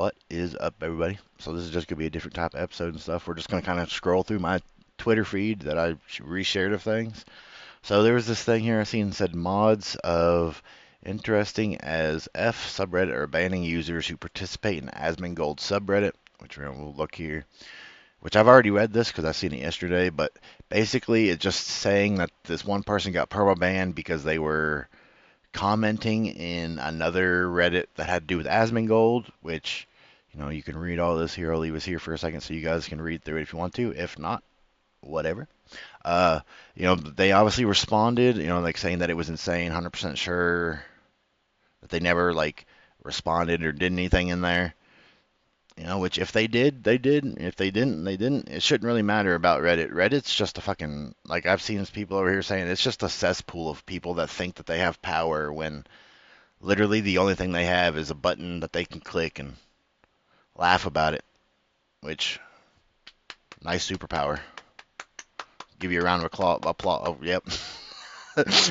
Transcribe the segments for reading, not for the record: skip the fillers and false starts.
What is up, everybody? So this is just gonna be a different type of episode and stuff. We're just gonna kind of scroll through my Twitter feed that I reshared of things. So there was this thing here I seen said mods of interesting as F subreddit are banning users who participate in Asmongold subreddit, which we're gonna look here. Which I've already read this because I seen it yesterday, but basically it's just saying that this one person got perma banned because they were commenting in another Reddit that had to do with Asmongold, which, you can read all this here. I'll leave this here for a second so you guys can read through it if you want to. If not, whatever. Uh, they obviously responded, like saying that it was insane, 100% sure that they never, like, responded or did anything in there. Which if they did, they did. If they didn't, they didn't. It shouldn't really matter about Reddit. Reddit's just a fucking, like, I've seen people over here saying it's just a cesspool of people that think that they have power when literally, the only thing they have is a button that they can click and laugh about it. Which, nice superpower. Give you a round of applause. Oh, yep.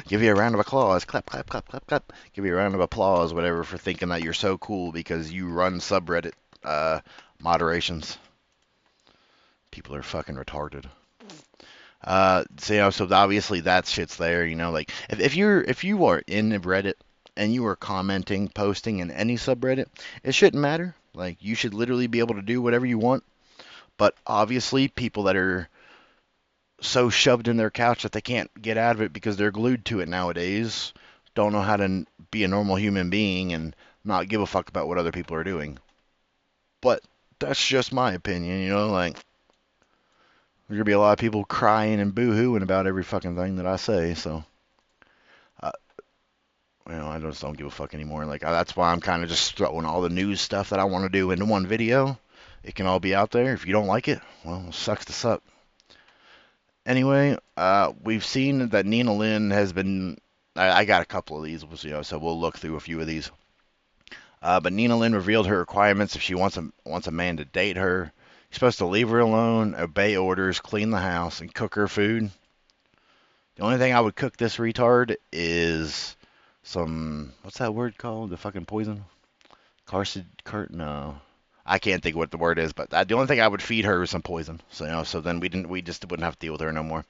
Give you a round of applause. Clap, clap, clap, clap, clap. Give you a round of applause, whatever, for thinking that you're so cool because you run subreddit moderations. People are fucking retarded. So obviously that shit's there. Like if you are in Reddit and you are commenting, posting in any subreddit, it shouldn't matter. Like you should literally be able to do whatever you want. But obviously, people that are so shoved in their couch that they can't get out of it because they're glued to it nowadays don't know how to be a normal human being and not give a fuck about what other people are doing. But that's just my opinion. Like there's gonna be a lot of people crying and boo-hooing about every fucking thing that I say. So, uh, I just don't give a fuck anymore. Like that's why I'm kind of just throwing all the news stuff that I want to do into one video. It can all be out there. If you don't like it, well, it sucks to suck. Anyway, we've seen that Nina Lynn has been. I got a couple of these, so we'll look through a few of these. But Nina Lynn revealed her requirements if she wants a man to date her. He's supposed to leave her alone, obey orders, clean the house, and cook her food. The only thing I would cook this retard is some, what's that word called? The fucking poison? No. I can't think what the word is, but the only thing I would feed her is some poison. So then we just wouldn't have to deal with her no more.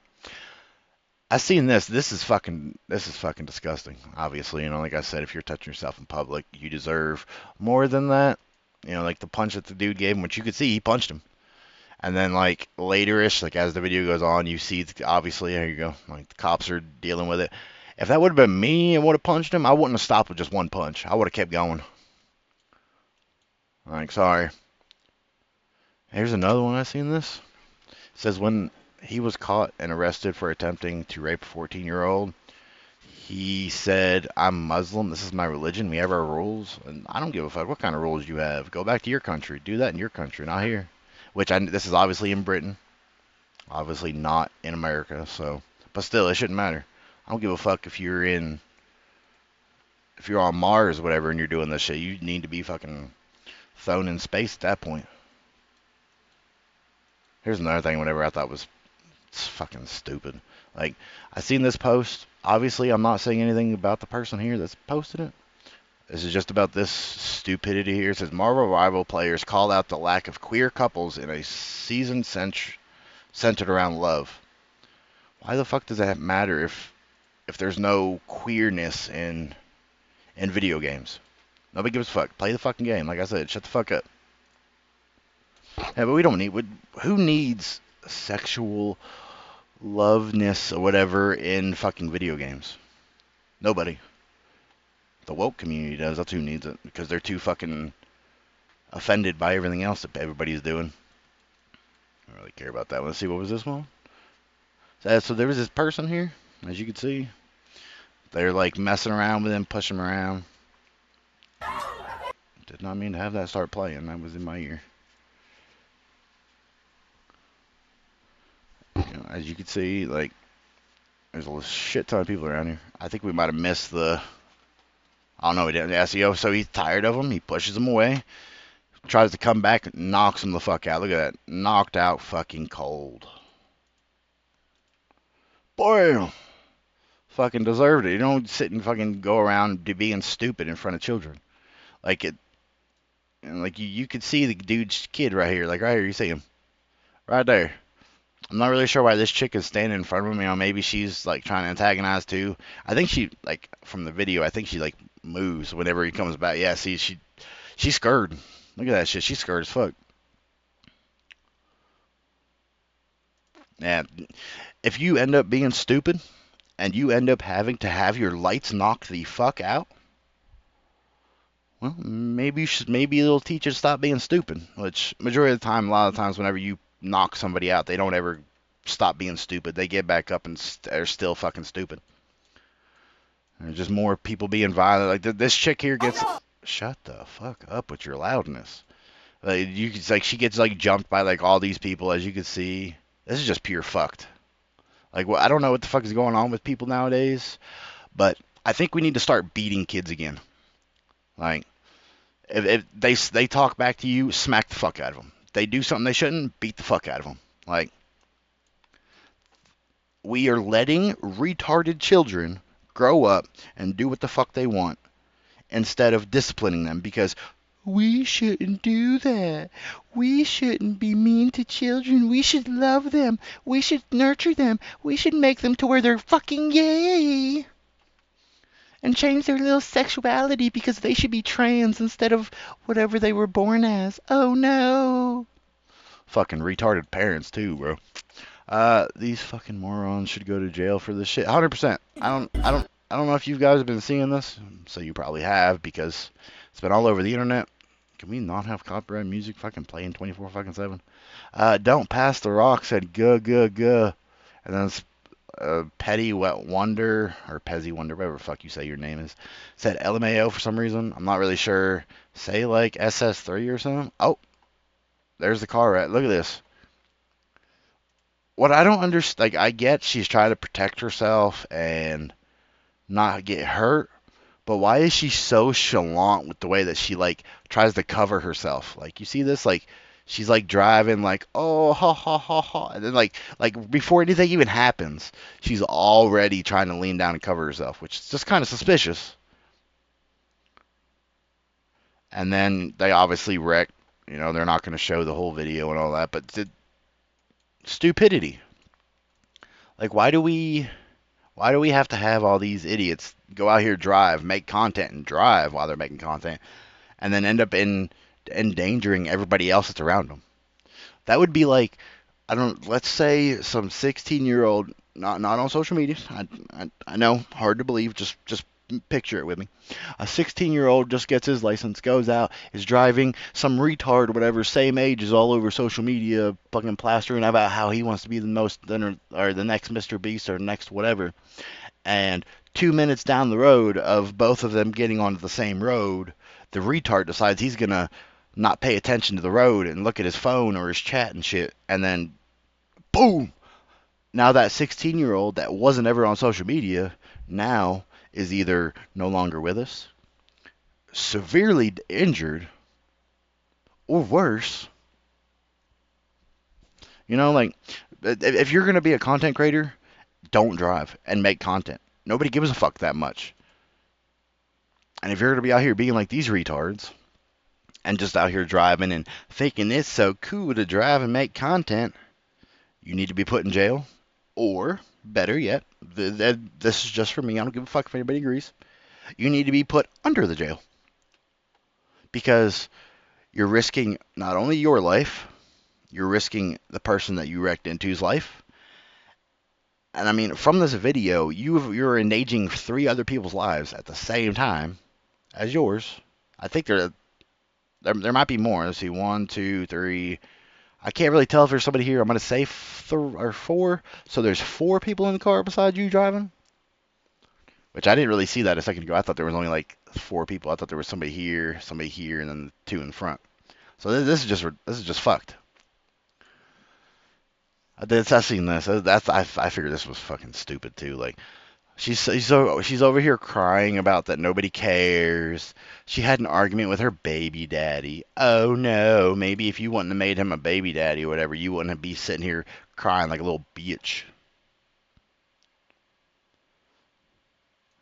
I seen this. This is fucking disgusting. Obviously, like I said, if you're touching yourself in public, you deserve more than that. Like the punch that the dude gave him, which you could see he punched him. And then like later-ish, like as the video goes on, you see obviously there you go, like the cops are dealing with it. If that would have been me and would have punched him, I wouldn't have stopped with just one punch. I would have kept going. Like sorry. Here's another one. I seen this. It says when he was caught and arrested for attempting to rape a 14-year-old, he said, "I'm Muslim. This is my religion. We have our rules, and I don't give a fuck what kind of rules you have. Go back to your country. Do that in your country, not here." This is obviously in Britain, obviously not in America. So, but still, it shouldn't matter. I don't give a fuck if you're on Mars or whatever and you're doing this shit. You need to be fucking thrown in space at that point. Here's another thing. Whatever I thought was fucking stupid. Like I seen this post. Obviously, I'm not saying anything about the person here that's posted it. This is just about this stupidity here. It says Marvel rival players call out the lack of queer couples in a season centered around love. Why the fuck does that matter if there's no queerness in video games? Nobody gives a fuck. Play the fucking game. Like I said, shut the fuck up. Yeah, but we don't need. Who needs sexual loveness or whatever in fucking video games? Nobody. The woke community does. That's who needs it because they're too fucking offended by everything else that everybody's doing. I don't really care about that. Let's see, what was this one? So there was this person here, as you can see. They're like messing around with him, pushing him around. Did not mean to have that start playing. That was in my ear. As you can see, like, there's a shit ton of people around here. I think we might have missed the. I don't know. We didn't. Yeah, so he's tired of him. He pushes him away. Tries to come back, knocks him the fuck out. Look at that. Knocked out fucking cold. Boy, fucking deserved it. You don't sit and fucking go around being stupid in front of children. Like it. And like you could see the dude's kid right here, like right here. You see him right there. I'm not really sure why this chick is standing in front of him. You know, maybe she's like trying to antagonize too. I think she like from the video. I think she like moves whenever he comes back. Yeah, see, she's scared. Look at that shit. She's scared as fuck. Yeah, if you end up being stupid and you end up having to have your lights knocked the fuck out, well, maybe you should. Maybe it'll teach you to stop being stupid. Which majority of the time, a lot of times, whenever you knock somebody out, they don't ever stop being stupid. They get back up and are still fucking stupid. There's just more people being violent. Like this chick here gets. Shut the fuck up with your loudness. Like like she gets like jumped by like all these people, as you can see. This is just pure fucked. Like, well, I don't know what the fuck is going on with people nowadays, but I think we need to start beating kids again. Like, if they talk back to you, smack the fuck out of them. They do something they shouldn't, beat the fuck out of them. Like, we are letting retarded children grow up and do what the fuck they want instead of disciplining them because we shouldn't do that. We shouldn't be mean to children. We should love them. We should nurture them. We should make them to where they're fucking gay. And change their little sexuality because they should be trans instead of whatever they were born as. Oh no. Fucking retarded parents too, bro. These fucking morons should go to jail for this shit. 100%. I don't know if you guys have been seeing this. So you probably have because it's been all over the internet. Can we not have copyright music fucking playing 24 fucking 7? Don't pass the rock said guh guh guh. And then Petty Wet Wonder or Pezzy Wonder, whatever the fuck you say your name is, said LMAO for some reason. I'm not really sure. Say like SS3 or something. Oh, there's the car rat. Look at this. What I don't understand, like I get she's trying to protect herself and not get hurt, but why is she so chalant with the way that she like tries to cover herself? Like you see this, like she's like driving like oh ha ha ha ha, and then like before anything even happens, she's already trying to lean down and cover herself, which is just kind of suspicious. And then they obviously wreck. You know they're not going to show the whole video and all that, but the stupidity. Like why do we have to have all these idiots go out here drive, make content and drive while they're making content? And then end up in endangering everybody else that's around them. That would be like, I don't. Let's say some 16-year-old, not on social media. I know, hard to believe. Just picture it with me. A 16-year-old just gets his license, goes out, is driving. Some retard, or whatever, same age, is all over social media, fucking plastering about how he wants to be the most, or the next Mr. Beast, or next whatever. And 2 minutes down the road of both of them getting onto the same road, the retard decides he's gonna not pay attention to the road and look at his phone or his chat and shit, and then boom! Now that 16-year-old that wasn't ever on social media now is either no longer with us, severely injured, or worse. You know, like if you're gonna be a content creator, don't drive and make content. Nobody gives a fuck that much. And if you're gonna be out here being like these retards and just out here driving and thinking it's so cool to drive and make content, you need to be put in jail. Or, better yet, this is just for me, I don't give a fuck if anybody agrees, you need to be put under the jail. Because you're risking not only your life, you're risking the person that you wrecked into's life. And I mean, from this video, you're endangering 3 other people's lives at the same time as yours. I think there might be more. Let's see, 1, 2, 3. I can't really tell if there's somebody here. I'm gonna say 4. So there's 4 people in the car besides you driving. Which I didn't really see that a second ago. I thought there was only like 4 people. I thought there was somebody here, and then 2 in front. So this is just fucked. I seen this. I figured this was fucking stupid too. Like she's over here crying about that nobody cares. She had an argument with her baby daddy. Oh no, maybe if you wouldn't have made him a baby daddy or whatever, you wouldn't be sitting here crying like a little bitch.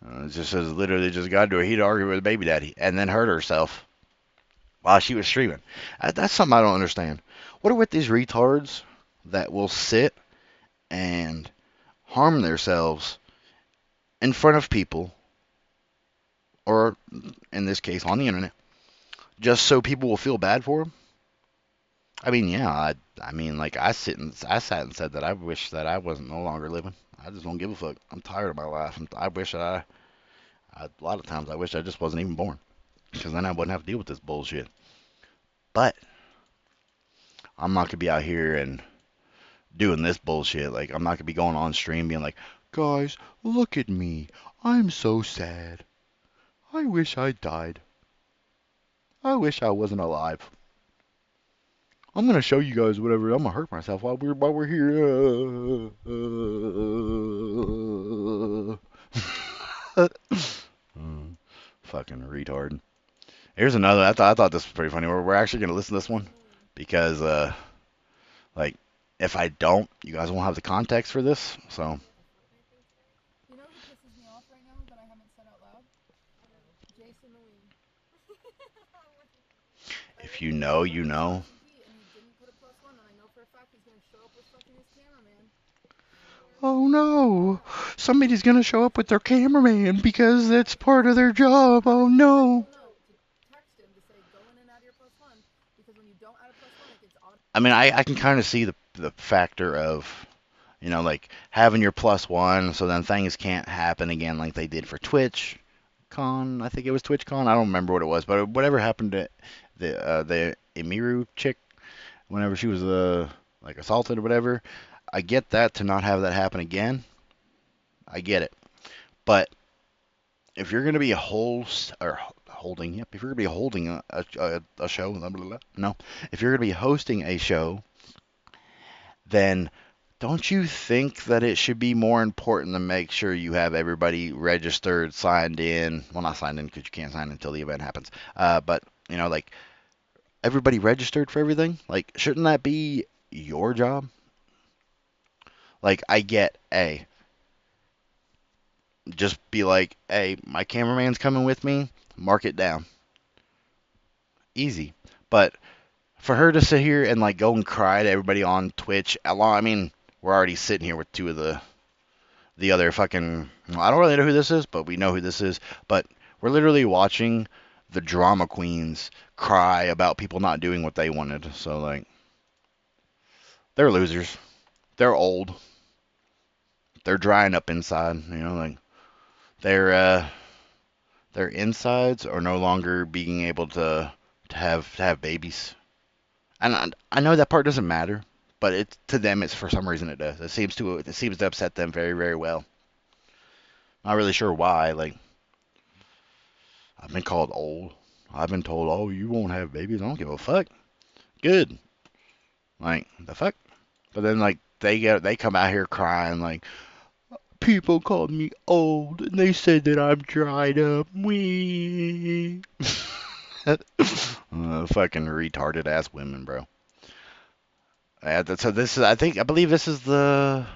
It just says literally just got into a heated argument with baby daddy and then hurt herself. while she was streaming. That's something I don't understand. What are with these retards that will sit and harm themselves in front of people, or in this case on the internet, just so people will feel bad for them? I mean, yeah, I mean, like I sat and said that I wish that I wasn't no longer living. I just don't give a fuck. I'm tired of my life. I wish that a lot of times I wish I just wasn't even born, because then I wouldn't have to deal with this bullshit. But I'm not gonna be out here and doing this bullshit. Like, I'm not gonna be going on stream being like, guys, look at me. I'm so sad. I wish I died. I wish I wasn't alive. I'm gonna show you guys whatever. I'm gonna hurt myself while we're here. Fucking retard. Here's another. I thought this was pretty funny. We're actually gonna listen to this one because like if I don't, you guys won't have the context for this. So if you know, you know. Oh no, somebody's gonna show up with their cameraman because that's part of their job. Oh no. I mean, I can kind of see the factor of, like having your plus one, so then things can't happen again like they did for Twitch Con. I think it was Twitch Con. I don't remember what it was, but whatever happened to the Emiru chick whenever she was like assaulted or whatever. I get that, to not have that happen again. I get it, but if you're gonna be a host or holding, yep, if you're gonna be holding a show, blah, blah, blah, no, if you're gonna be hosting a show, then don't you think that it should be more important to make sure you have everybody registered, signed in? Well, not signed in because you can't sign in until the event happens. But like everybody registered for everything. Like, shouldn't that be your job? Like, I get, hey, just be like, hey, my cameraman's coming with me. Mark it down. Easy. But for her to sit here and like go and cry to everybody on Twitch, I mean, we're already sitting here with two of the other fucking. Well, I don't really know who this is, but we know who this is. But we're literally watching the drama queens cry about people not doing what they wanted. So like, they're losers. They're old. They're drying up inside. Like their their insides are no longer being able to have babies. And I know that part doesn't matter, but to them, it's for some reason it does. It seems to upset them very, very well. Not really sure why. Like, I've been called old. I've been told, oh, you won't have babies. I don't give a fuck. Good. Like, the fuck? But then, like, they come out here crying, like, people called me old, and they said that I'm dried up. Wee. Fucking retarded ass women, bro. So I believe this is this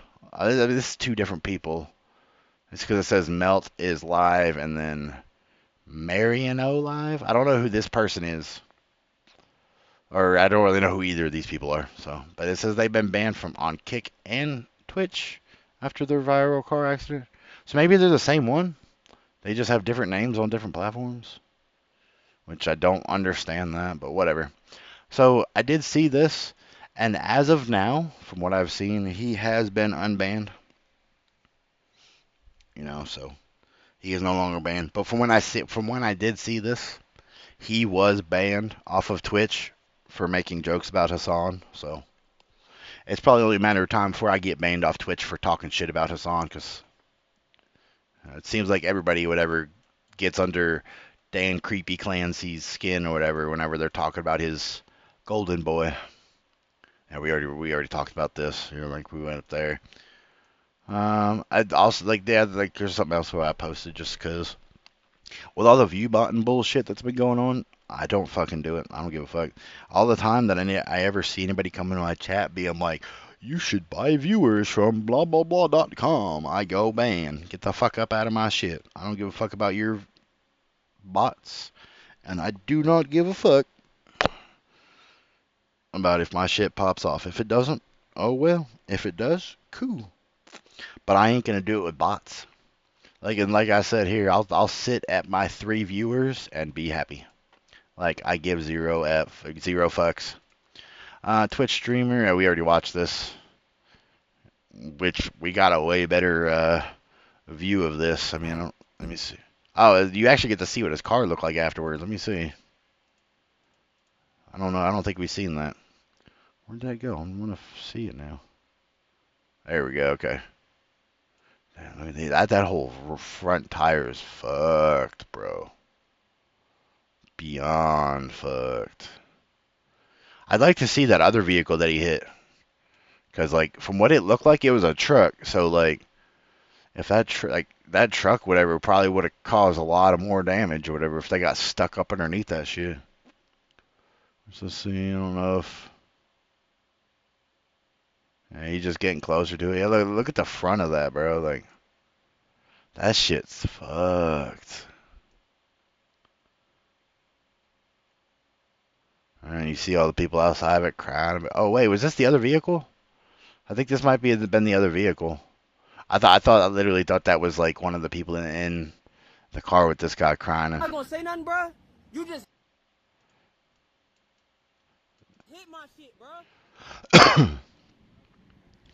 is two different people. It's because it says Melt is live and then Mariano live. I don't know who this person is, or I don't really know who either of these people are. So, but it says they've been banned from on Kick and Twitch after their viral car accident. So maybe they're the same one. They just have different names on different platforms, which I don't understand that, but whatever. So I did see this, and as of now, from what I've seen, he has been unbanned. So he is no longer banned. But from when I did see this, he was banned off of Twitch for making jokes about Hassan. So it's probably only a matter of time before I get banned off Twitch for talking shit about Hassan, because it seems like everybody, whatever, gets under Dan Creepy Clancy's skin or whatever whenever they're talking about his golden boy. And we already talked about this. Like we went up there. I also like, yeah, like there's something else where I posted just because with all the view button bullshit that's been going on, I don't fucking do it. I don't give a fuck. All the time that I ever see anybody come into my chat being like, you should buy viewers from blah blah blah.com, I go ban. Get the fuck up out of my shit. I don't give a fuck about your bots, and I do not give a fuck about if my shit pops off. If it doesn't, oh well. If it does, cool. But I ain't gonna do it with bots. Like I said here, I'll sit at my 3 viewers and be happy. Like I give zero fucks. Twitch streamer, we already watched this, which we got a way better view of this. I mean, let me see. Oh, you actually get to see what his car looked like afterwards. Let me see. I don't know. I don't think we've seen that. Where'd that go? I want to see it now. There we go. Okay. I mean, that whole front tire is fucked, bro. Beyond fucked. I'd like to see that other vehicle that he hit. Because, like, from what it looked like, it was a truck. So, like, if that truck, whatever, probably would have caused a lot of more damage or whatever if they got stuck up underneath that shit. Let's see. I don't know if... Yeah, he's just getting closer to it. Yeah, look at the front of that, bro. Like, that shit's fucked. And you see all the people outside of it crying. Oh, wait, was this the other vehicle? I think this might been the other vehicle. I literally thought that was like one of the people in the car with this guy crying. I'm not gonna say nothing, bro. You just hit my shit, bro.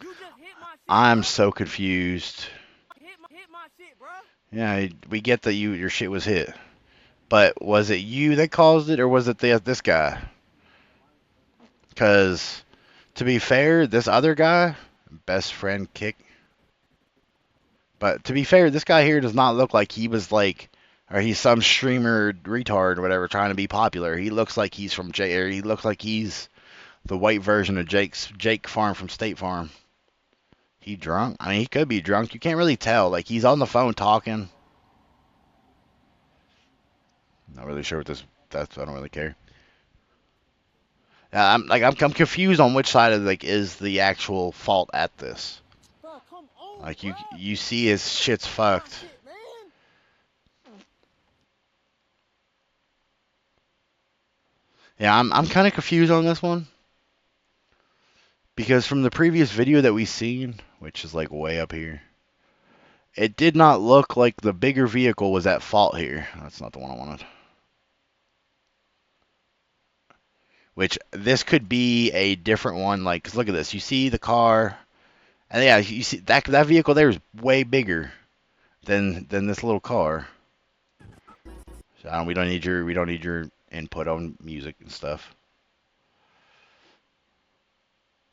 You just hit my shit. I'm so confused. Hit my shit, bro. Yeah, we get that your shit was hit, but was it you that caused it or was it this guy? Because to be fair, this other guy, best friend kick. But to be fair, this guy here does not look like he was like, or he's some streamer retard or whatever trying to be popular. He looks like he's from or he looks like he's the white version of Jake Farm from State Farm. He drunk? I mean, he could be drunk. You can't really tell. Like, he's on the phone talking. Not really sure what that's. I don't really care. I'm confused on which side of is the actual fault at this. Bro, come on, Like bro. you see his shit's fucked. Shit, man. Yeah, I'm kind of confused on this one. Because from the previous video that we seen, which is like way up here, it did not look like the bigger vehicle was at fault here. That's not the one I wanted. Which this could be a different one. Like, 'cause look at this. You see the car, and yeah, you see that vehicle there is way bigger than this little car. So we don't need your input on music and stuff.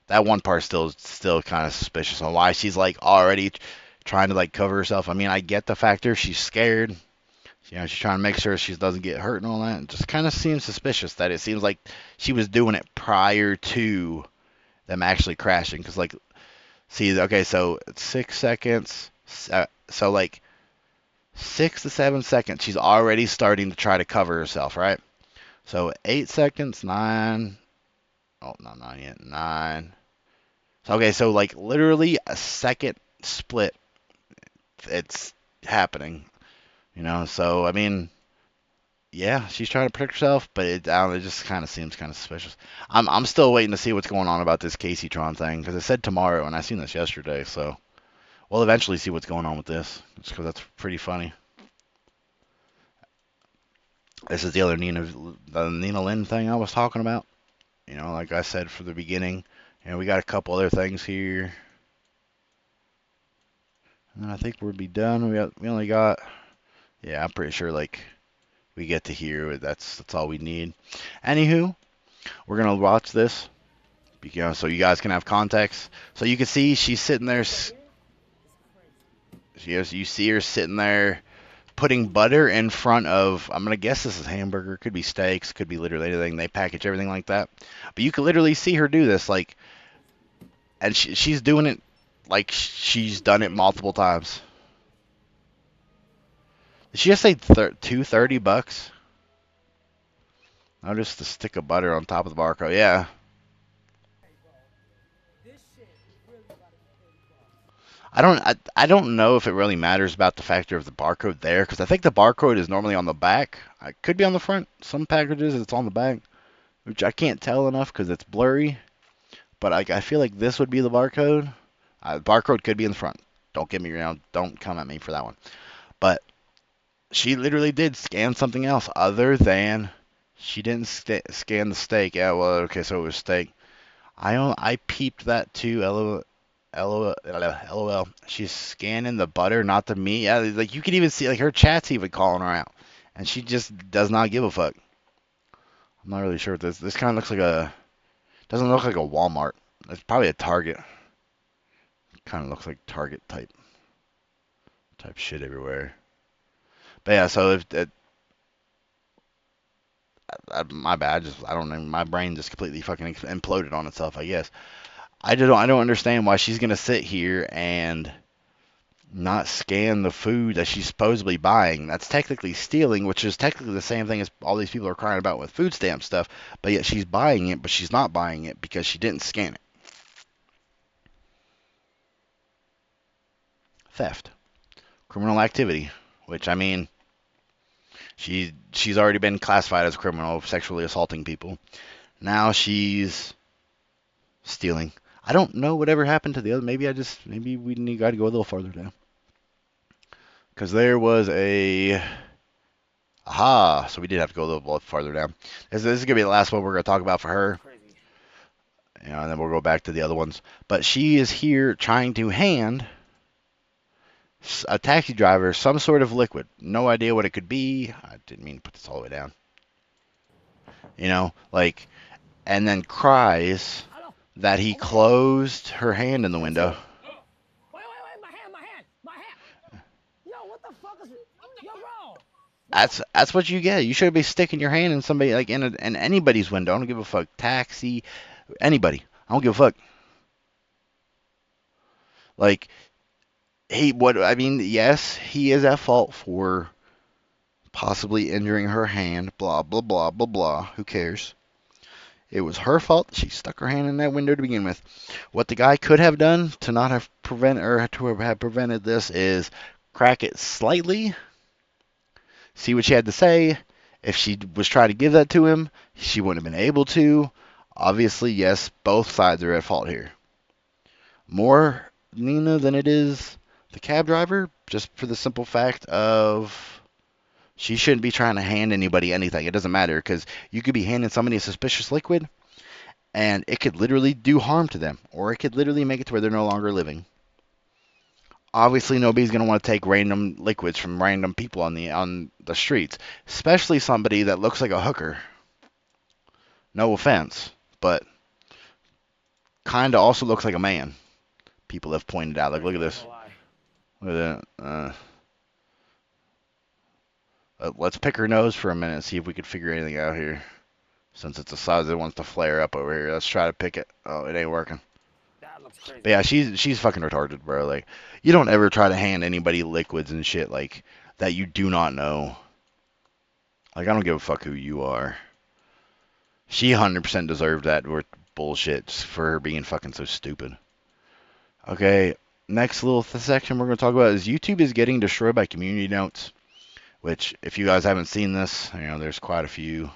That one part still kind of suspicious on why she's like already trying to like cover herself. I mean, I get the factor she's scared. You know, she's trying to make sure she doesn't get hurt and all that. It just kind of seems suspicious that it seems like she was doing it prior to them actually crashing. Because like, see, okay, so 6 seconds. So like 6 to 7 seconds, she's already starting to try to cover herself, right? So 8 seconds, 9. Oh, no, not yet. 9. Okay, so like literally a second split, it's happening, you know. So I mean, yeah, she's trying to protect herself, but it just kind of seems kind of suspicious. I'm still waiting to see what's going on about this Casey Tron thing because it said tomorrow, and I seen this yesterday. So we'll eventually see what's going on with this, just because that's pretty funny. This is the other Nina Lynn thing I was talking about. You know, like I said from the beginning. And we got a couple other things here. And I think we'll be done. We only got, yeah, I'm pretty sure like we get to here. That's all we need. Anywho, we're gonna watch this, because so you guys can have context. So you can see she's sitting there. You see her sitting there putting butter in front of, I'm gonna guess this is hamburger, could be steaks, could be literally anything. They package everything like that. But you can literally see her do this, like. And she's doing it like she's done it multiple times. Did she just say $230? Oh, just a stick of butter on top of the barcode. Yeah. I don't know if it really matters about the factor of the barcode there, because I think the barcode is normally on the back. It could be on the front. Some packages it's on the back. which I can't tell enough because it's blurry. But I feel like this would be the barcode. Barcode could be in the front. Don't get me wrong. Don't come at me for that one. But she literally did scan something else other than she didn't scan the steak. Yeah, well, okay, so it was steak. I peeped that too. LOL. LOL. She's scanning the butter, not the meat. Yeah, like you can even see like her chat's even calling her out, and she just does not give a fuck. I'm not really sure what this. This kind of looks like a. Doesn't look like a Walmart. It's probably a Target. Kind of looks like Target type shit everywhere. But yeah, so if my bad, I don't know. My brain just completely fucking imploded on itself. I guess I don't understand why she's gonna sit here and not scan the food that she's supposedly buying. That's technically stealing, which is technically the same thing as all these people are crying about with food stamp stuff. But yet she's buying it, but she's not buying it because she didn't scan it. Theft, criminal activity. Which I mean, she's already been classified as a criminal, sexually assaulting people. Now she's stealing. I don't know whatever happened to the other. Maybe we need got to go a little farther down because there was a aha. So we did have to go a little farther down. This is gonna be the last one we're gonna talk about for her. Crazy. And then we'll go back to the other ones. But she is here trying to hand a taxi driver some sort of liquid. No idea what it could be. I didn't mean to put this all the way down. Like, and then cries Hello. that he closed her hand in the window. Wait, my hand. Yo, what the fuck is it? Yo, bro. That's what you get. You should be sticking your hand in somebody like in anybody's window. I don't give a fuck. Taxi, anybody. I don't give a fuck. Like what I mean, yes, he is at fault for possibly injuring her hand. Blah blah blah blah blah. Who cares? It was her fault. She stuck her hand in that window to begin with. What the guy could have done to not have prevented or to have prevented this is crack it slightly, see what she had to say. If she was trying to give that to him, she wouldn't have been able to. Obviously, yes, both sides are at fault here. More Nina than it is the cab driver, just for the simple fact of she shouldn't be trying to hand anybody anything. It doesn't matter because you could be handing somebody a suspicious liquid and it could literally do harm to them, or it could literally make it to where they're no longer living. Obviously, nobody's going to want to take random liquids from random people on the streets, especially somebody that looks like a hooker. No offense, but kind of also looks like a man. People have pointed out, like, look at this. Look at that. Let's pick her nose for a minute and see if we could figure anything out here. Since it's a size that wants to flare up over here, let's try to pick it. Oh, it ain't working. That looks crazy. But yeah, she's fucking retarded, bro. Like, you don't ever try to hand anybody liquids and shit like that you do not know. Like, I don't give a fuck who you are. She 100% deserved that bullshit just for her being fucking so stupid. Okay, next little section we're going to talk about is YouTube is getting destroyed by community notes. Which, if you guys haven't seen this, there's quite a few.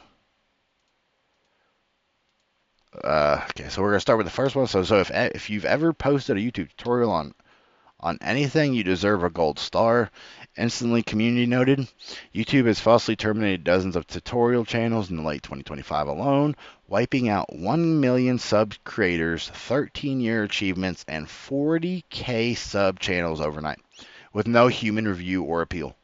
Okay, so we're gonna start with the first one. So if you've ever posted a YouTube tutorial on anything, you deserve a gold star. Instantly community noted. YouTube has falsely terminated dozens of tutorial channels in the late 2025 alone, wiping out 1 million sub creators, 13-year achievements, and 40K sub channels overnight, with no human review or appeal.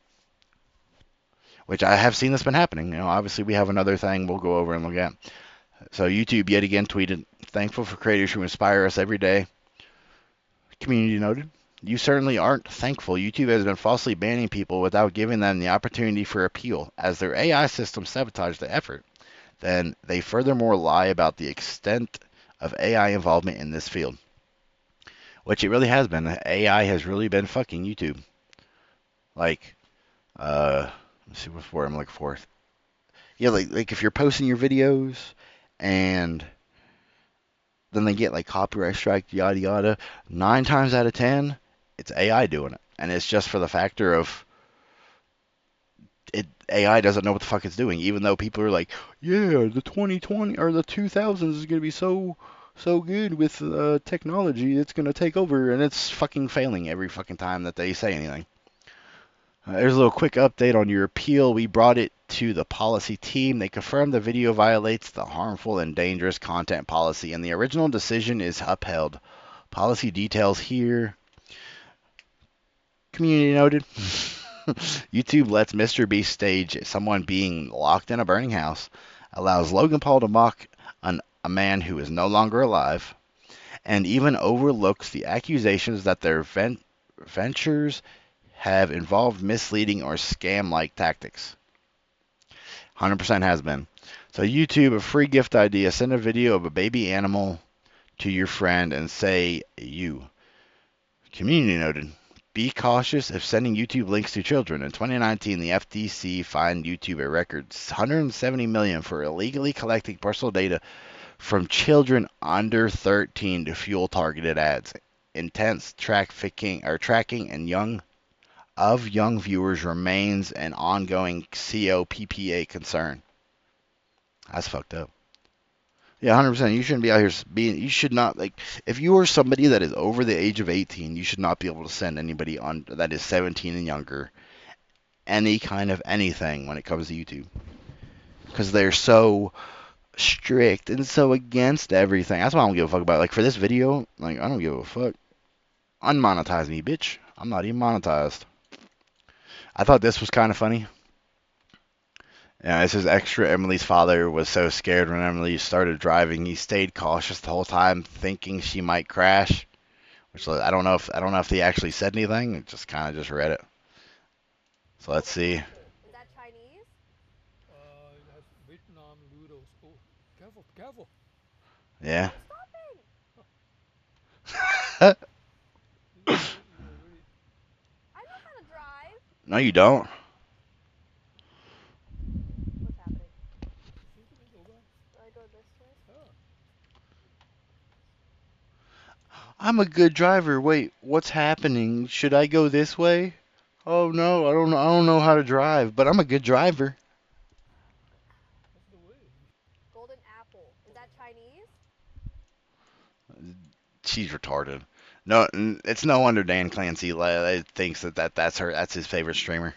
Which I have seen this been happening. Obviously we have another thing we'll go over and look at. So YouTube yet again tweeted, thankful for creators who inspire us every day. Community noted, you certainly aren't thankful. YouTube has been falsely banning people without giving them the opportunity for appeal, as their AI system sabotaged the effort. Then they furthermore lie about the extent of AI involvement in this field. Which it really has been. AI has really been fucking YouTube. Like, let's see what word I'm looking for. Yeah, like if you're posting your videos and then they get like copyright strike, yada yada. 9 times out of 10, it's AI doing it, and it's just for the factor of AI doesn't know what the fuck it's doing, even though people are like, yeah, the 2020 or the 2000s is gonna be so good with technology, it's gonna take over, and it's fucking failing every fucking time that they say anything. There's a little quick update on your appeal. We brought it to the policy team. They confirmed the video violates the harmful and dangerous content policy, and the original decision is upheld. Policy details here. Community noted. YouTube lets Mr. Beast stage someone being locked in a burning house, allows Logan Paul to mock a man who is no longer alive, and even overlooks the accusations that their ventures have involved misleading or scam-like tactics. 100% has been. So YouTube, a free gift idea. Send a video of a baby animal to your friend and say you. Community noted. Be cautious if sending YouTube links to children. In 2019, the FTC fined YouTube a record $170 million for illegally collecting personal data from children under 13 to fuel targeted ads. Intense tracking and young viewers remains an ongoing COPPA concern. That's fucked up. Yeah, 100%. You shouldn't be out here being. You should not like. If you are somebody that is over the age of 18, you should not be able to send anybody on that is 17 and younger any kind of anything when it comes to YouTube, because they're so strict and so against everything. That's why I don't give a fuck about it. Like for this video, like I don't give a fuck. Unmonetize me, bitch. I'm not even monetized. I thought this was kind of funny. Yeah, this is extra. Emily's father was so scared when Emily started driving, he stayed cautious the whole time, thinking she might crash. Which I don't know if he actually said anything. It just kind of just read it. So let's see. Is that Chinese? That's Vietnam noodles. Oh, careful, careful. Yeah. Stopping. I know how to drive. No, you don't. What's happening? Do I go this way? Oh. I'm a good driver. Wait, what's happening? Should I go this way? Oh no, I don't know. I don't know how to drive, but I'm a good driver. What's the way? Golden apple. Is that Chinese? She's retarded. No, it's no wonder Dan Clancy thinks that's his favorite streamer.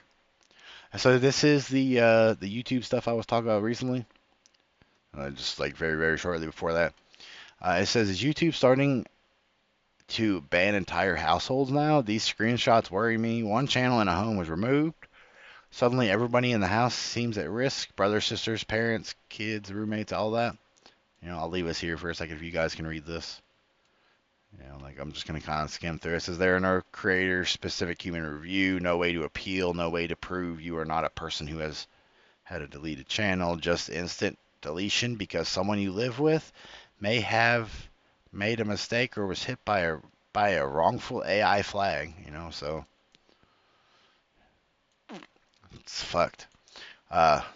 So this is the YouTube stuff I was talking about recently. Just like very very shortly before that, it says is YouTube starting to ban entire households now? These screenshots worry me. One channel in a home was removed. Suddenly everybody in the house seems at risk. Brothers, sisters, parents, kids, roommates, all that. I'll leave us here for a second if you guys can read this. Like I'm just going to kind of skim through. It says there are no creator specific human review, no way to appeal, no way to prove you are not a person who has had a deleted channel, just instant deletion because someone you live with may have made a mistake or was hit by a wrongful AI flag, so it's fucked.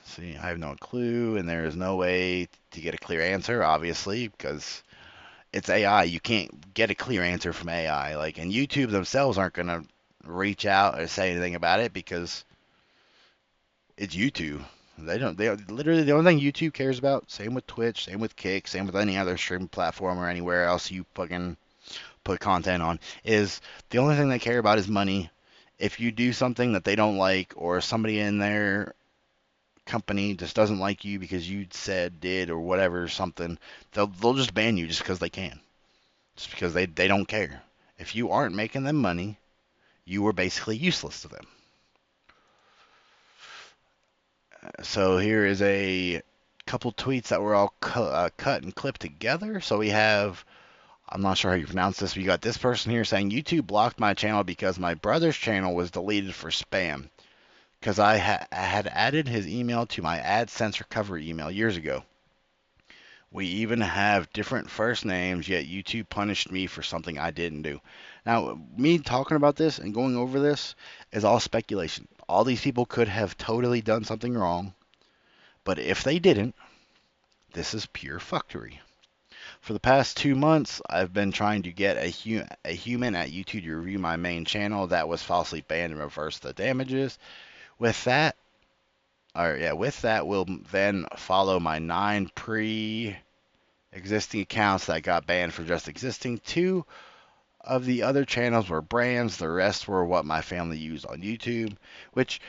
See, I have no clue, and there is no way to get a clear answer, obviously, because it's AI. You can't get a clear answer from AI. Like, and YouTube themselves aren't gonna reach out or say anything about it because it's YouTube. They don't. They literally the only thing YouTube cares about. Same with Twitch. Same with Kick. Same with any other streaming platform or anywhere else you fucking put content on. Is the only thing they care about is money. If you do something that they don't like, or somebody in their company just doesn't like you because you said, did, or whatever, something, they'll just ban you just because they can. Just because they don't care. If you aren't making them money, you are basically useless to them. So here is a couple tweets that were all cut and clipped together. So we have, I'm not sure how you pronounce this, but you got this person here saying, YouTube blocked my channel because my brother's channel was deleted for spam. Because I had added his email to my AdSense recovery email years ago. We even have different first names, yet YouTube punished me for something I didn't do. Now, me talking about this and going over this is all speculation. All these people could have totally done something wrong, but if they didn't, this is pure fuckery. For the past 2 months, I've been trying to get a human at YouTube to review my main channel that was falsely banned and reverse the damages. With that, All right, yeah. With that, we'll then follow my 9 pre-existing accounts that got banned for just existing. 2 of the other channels were brands. The rest were what my family used on YouTube, which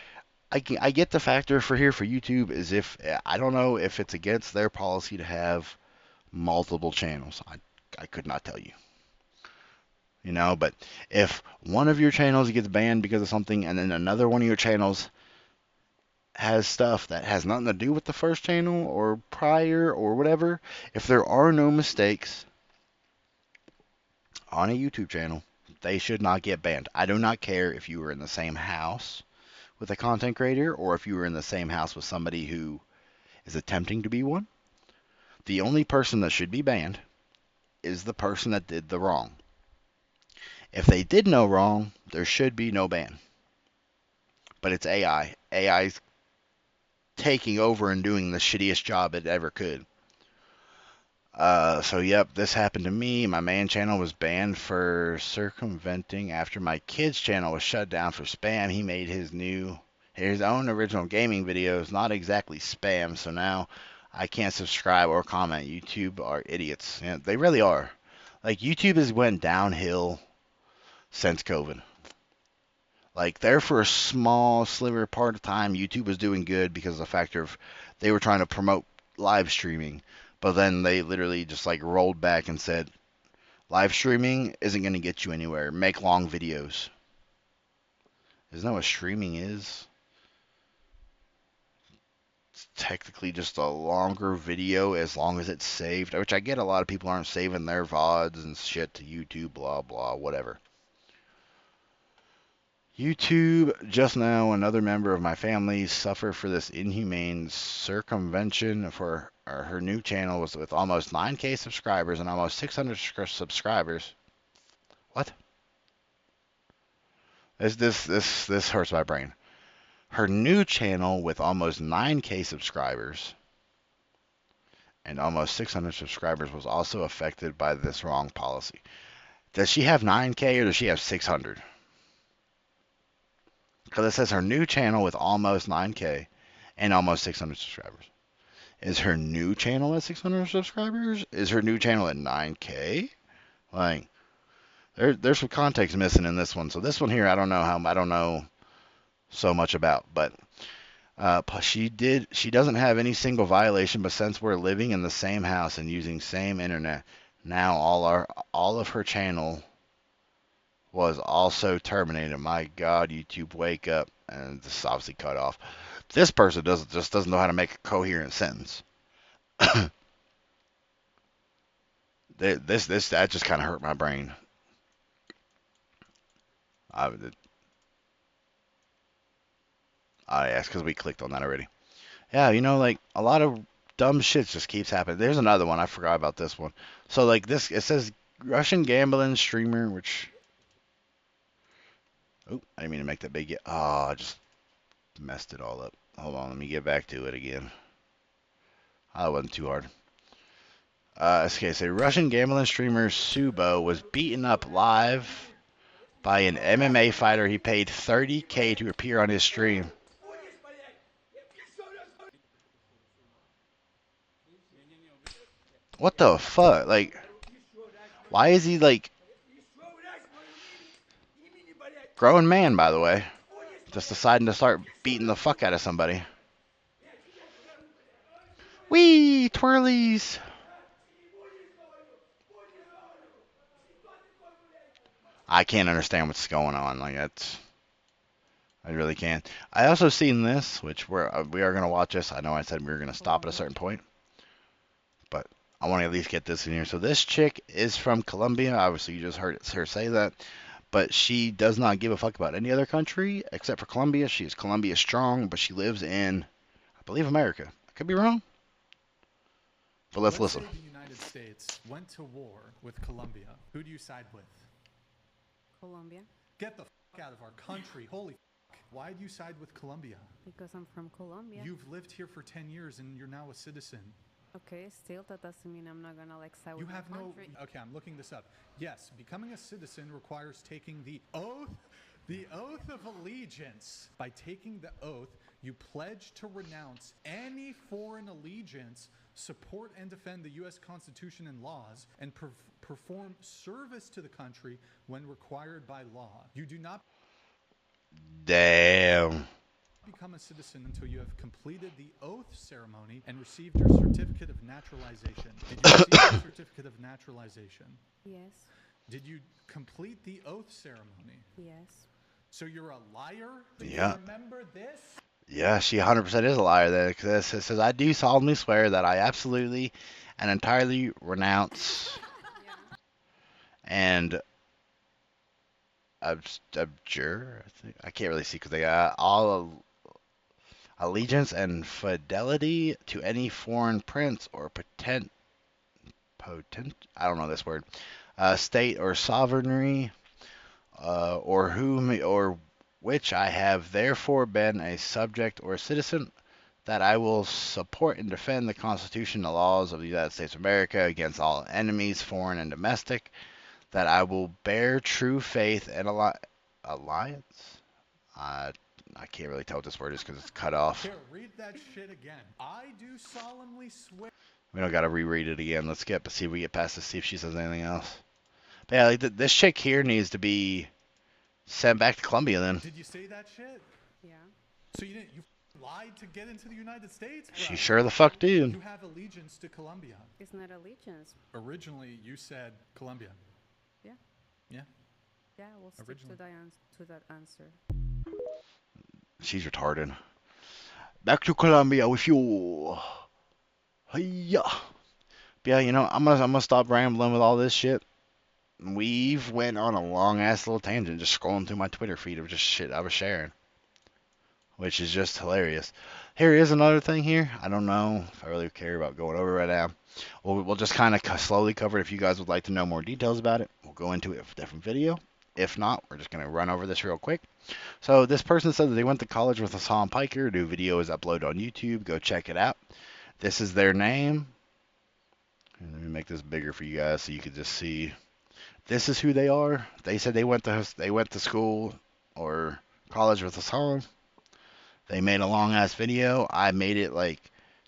I get the factor for here for YouTube is if I don't know if it's against their policy to have multiple channels. I could not tell you. But if one of your channels gets banned because of something and then another one of your channels has stuff that has nothing to do with the first channel or prior or whatever, if there are no mistakes on a YouTube channel, they should not get banned. I do not care if you were in the same house with a content creator or if you were in the same house with somebody who is attempting to be one. The only person that should be banned is the person that did the wrong. If they did no wrong, there should be no ban. But it's AI. AI's taking over and doing the shittiest job it ever could. So yep, this happened to me. My main channel was banned for circumventing after my kid's channel was shut down for spam. He made his own original gaming videos, not exactly spam. So now I can't subscribe or comment. YouTube are idiots. Yeah, they really are. Like YouTube has went downhill since COVID. Like there for a small sliver part of time, YouTube was doing good because of the factor of they were trying to promote live streaming, but then they literally just like rolled back and said live streaming isn't going to get you anywhere. Make long videos. Isn't that what streaming is? It's technically just a longer video as long as it's saved, which I get a lot of people aren't saving their VODs and shit to YouTube, blah blah, whatever. YouTube, just now, another member of my family suffered for this inhumane circumvention for her new channel was with almost 9K subscribers and almost 600 subscribers. What? This hurts my brain. Her new channel with almost 9K subscribers and almost 600 subscribers was also affected by this wrong policy. Does she have 9K or does she have 600? Because it says her new channel with almost 9K and almost 600 subscribers. Is her new channel at 600 subscribers? Is her new channel at 9K? Like, there's some context missing in this one. So this one here, I don't know so much about. But she doesn't have any single violation. But since we're living in the same house and using same internet, now all of her channel was also terminated. My God, YouTube, wake up! And this is obviously cut off. This person doesn't know how to make a coherent sentence. That just kind of hurt my brain. Yeah, because we clicked on that already. Yeah, like a lot of dumb shit just keeps happening. There's another one. I forgot about this one. So like this, it says Russian gambling streamer, which. Oh, I didn't mean to make that big yet. Oh, I just messed it all up. Hold on, let me get back to it again. Oh, it wasn't too hard. Okay, so Russian gambling streamer Subo was beaten up live by an MMA fighter. He paid 30K to appear on his stream. What the fuck? Like, why is he like grown man, by the way, just deciding to start beating the fuck out of somebody? Wee twirlies. I can't understand what's going on. Like I really can't. I also seen this, which we are gonna watch this. I know I said we were gonna stop at a certain point, but I want to at least get this in here. So this chick is from Colombia. Obviously, you just heard her say that, but she does not give a fuck about any other country except for Colombia. She is Colombia strong, but she lives in, I believe, America. I could be wrong, but let's listen. Say the United States went to war with Colombia. Who do you side with? Colombia. Get the fuck out of our country. Holy fuck. Why do you side with Colombia? Because I'm from Colombia. You've lived here for 10 years and you're now a citizen. Okay, still that doesn't mean I'm not gonna like side You with have my no. country. Okay, I'm looking this up. Yes, becoming a citizen requires taking the oath of allegiance. By taking the oath, You pledge to renounce any foreign allegiance, support and defend the U.S. Constitution and laws, and perform service to the country when required by law. You do not Damn. become a citizen until you have completed the oath ceremony and received your certificate of naturalization. Did you receive your certificate of naturalization? Yes. Did you complete the oath ceremony? Yes. So you're a liar? Do Yeah. you remember this? Yeah, she 100% is a liar there. 'Cause it says, I do solemnly swear that I absolutely and entirely renounce and abjure. I can't really see because they got all allegiance and fidelity to any foreign prince or I don't know this word, state or sovereignty, or whom or which I have therefore been a subject or citizen, that I will support and defend the Constitution and the laws of the United States of America against all enemies, foreign and domestic, that I will bear true faith and alliance. I can't really tell what this word is because it's cut off. Here, read that shit again. I do solemnly swear. We don't got to reread it again. Let's see if we get past this, see if she says anything else. But yeah, like this chick here needs to be sent back to Colombia then. Did you say that shit? Yeah. So you lied to get into the United States? Bro? She sure the fuck do. You have allegiance to Colombia. It's not allegiance. Originally, you said Colombia. Yeah. Yeah. Yeah, we'll stick Originally. to that answer. She's retarded. Back to Colombia with you. Hiya. Yeah, you know, I'm gonna stop rambling with all this shit. We've went on a long ass little tangent just scrolling through my Twitter feed of just shit I was sharing, which is just hilarious. Here is another thing here. I don't know if I really care about going over right now. We'll just kind of slowly cover it. If you guys would like to know more details about it, we'll go into it for a different video. If not, we're just gonna run over this real quick. So this person said that they went to college with Hassan Piker. New video is uploaded on YouTube. Go check it out. This is their name. Let me make this bigger for you guys so you can just see. This is who they are. They said they went to school or college with Hassan. They made a long ass video. I made it like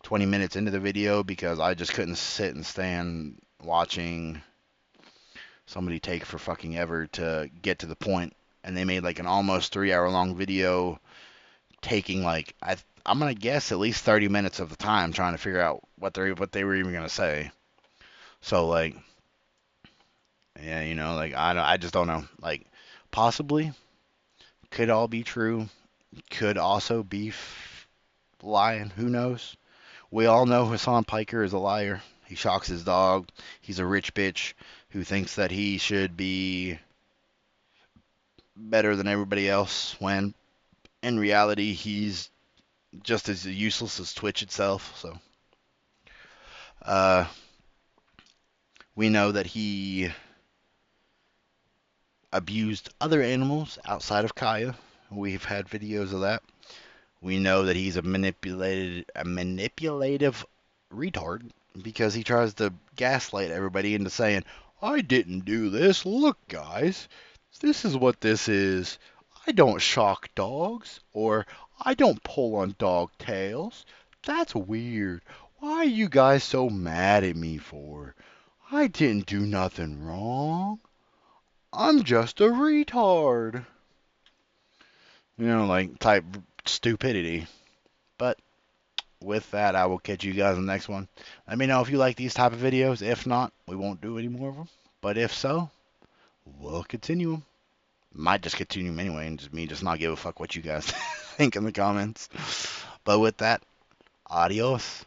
20 minutes into the video because I just couldn't sit and stand watching somebody take for fucking ever to get to the point. And they made like an almost 3 hour long video taking like I'm gonna guess at least 30 minutes of the time trying to figure out what they were even gonna say. So like, yeah, you know, like I just don't know. Like, possibly could all be true. Could also be lying. Who knows? We all know Hassan Piker is a liar. He shocks his dog. He's a rich bitch who thinks that he should be better than everybody else when in reality he's just as useless as Twitch itself. So, we know that he abused other animals outside of Kaya. We've had videos of that. We know that he's a manipulative retard because he tries to gaslight everybody into saying, I didn't do this. Look, guys, this is what this is. I don't shock dogs, or I don't pull on dog tails. That's weird. Why are you guys so mad at me for? I didn't do nothing wrong. I'm just a retard. You know, like type stupidity. But with that, I will catch you guys in the next one. Let me know if you like these type of videos. If not, we won't do any more of them. But if so, we'll continue them. Might just continue them anyway, and just not give a fuck what you guys think in the comments. But with that, adios.